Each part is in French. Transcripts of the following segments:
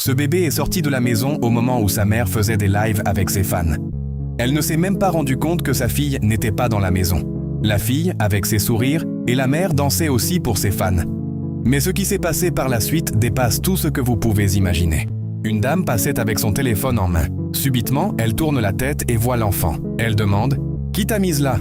Ce bébé est sorti de la maison au moment où sa mère faisait des lives avec ses fans. Elle ne s'est même pas rendue compte que sa fille n'était pas dans la maison. La fille, avec ses sourires, et la mère dansaient aussi pour ses fans. Mais ce qui s'est passé par la suite dépasse tout ce que vous pouvez imaginer. Une dame passait avec son téléphone en main. Subitement, elle tourne la tête et voit l'enfant. Elle demande « Qui t'a mise là ?»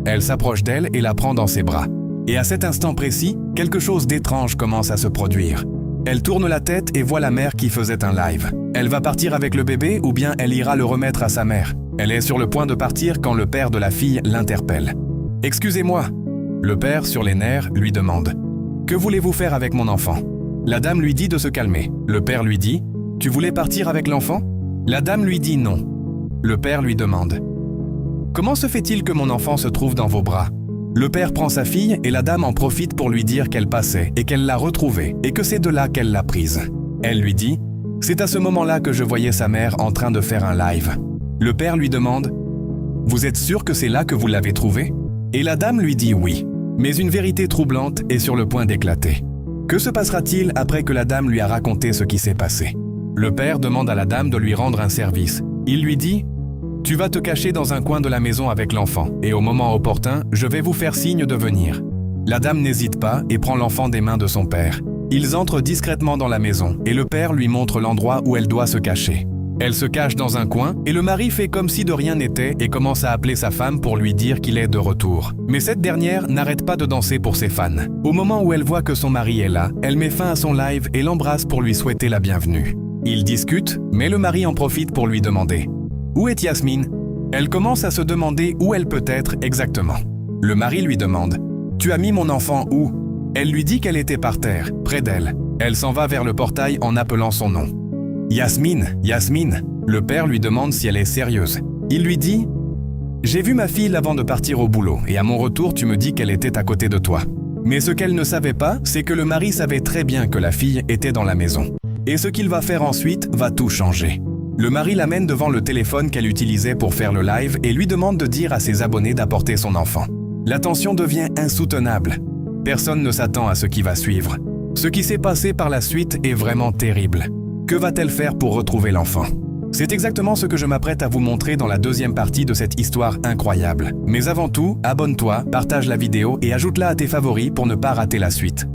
Elle s'approche d'elle et la prend dans ses bras. Et à cet instant précis, quelque chose d'étrange commence à se produire. Elle tourne la tête et voit la mère qui faisait un live. Elle va partir avec le bébé ou bien elle ira le remettre à sa mère. Elle est sur le point de partir quand le père de la fille l'interpelle. « Excusez-moi !» Le père, sur les nerfs, lui demande « Que voulez-vous faire avec mon enfant ?» La dame lui dit de se calmer. Le père lui dit « Tu voulais partir avec l'enfant ?» La dame lui dit non. Le père lui demande « Comment se fait-il que mon enfant se trouve dans vos bras ?» Le père prend sa fille et la dame en profite pour lui dire qu'elle passait et qu'elle l'a retrouvée et que c'est de là qu'elle l'a prise. Elle lui dit « C'est à ce moment-là que je voyais sa mère en train de faire un live. » Le père lui demande « Vous êtes sûr que c'est là que vous l'avez trouvée ?» Et la dame lui dit oui. Mais une vérité troublante est sur le point d'éclater. Que se passera-t-il après que la dame lui a raconté ce qui s'est passé? Le père demande à la dame de lui rendre un service. Il lui dit « Tu vas te cacher dans un coin de la maison avec l'enfant, et au moment opportun, je vais vous faire signe de venir. » La dame n'hésite pas et prend l'enfant des mains de son père. Ils entrent discrètement dans la maison, et le père lui montre l'endroit où elle doit se cacher. Elle se cache dans un coin, et le mari fait comme si de rien n'était et commence à appeler sa femme pour lui dire qu'il est de retour. Mais cette dernière n'arrête pas de danser pour ses fans. Au moment où elle voit que son mari est là, elle met fin à son live et l'embrasse pour lui souhaiter la bienvenue. Ils discutent, mais le mari en profite pour lui demander « Où est Yasmine ?» Elle commence à se demander où elle peut être exactement. Le mari lui demande « Tu as mis mon enfant où ?» Elle lui dit qu'elle était par terre, près d'elle. Elle s'en va vers le portail en appelant son nom. « Yasmine, Yasmine !» Le père lui demande si elle est sérieuse. Il lui dit « J'ai vu ma fille avant de partir au boulot et à mon retour tu me dis qu'elle était à côté de toi. » Mais ce qu'elle ne savait pas, c'est que le mari savait très bien que la fille était dans la maison. Et ce qu'il va faire ensuite va tout changer. Le mari l'amène devant le téléphone qu'elle utilisait pour faire le live et lui demande de dire à ses abonnés d'apporter son enfant. La tension devient insoutenable. Personne ne s'attend à ce qui va suivre. Ce qui s'est passé par la suite est vraiment terrible. Que va-t-elle faire pour retrouver l'enfant? C'est exactement ce que je m'apprête à vous montrer dans la deuxième partie de cette histoire incroyable. Mais avant tout, abonne-toi, partage la vidéo et ajoute-la à tes favoris pour ne pas rater la suite.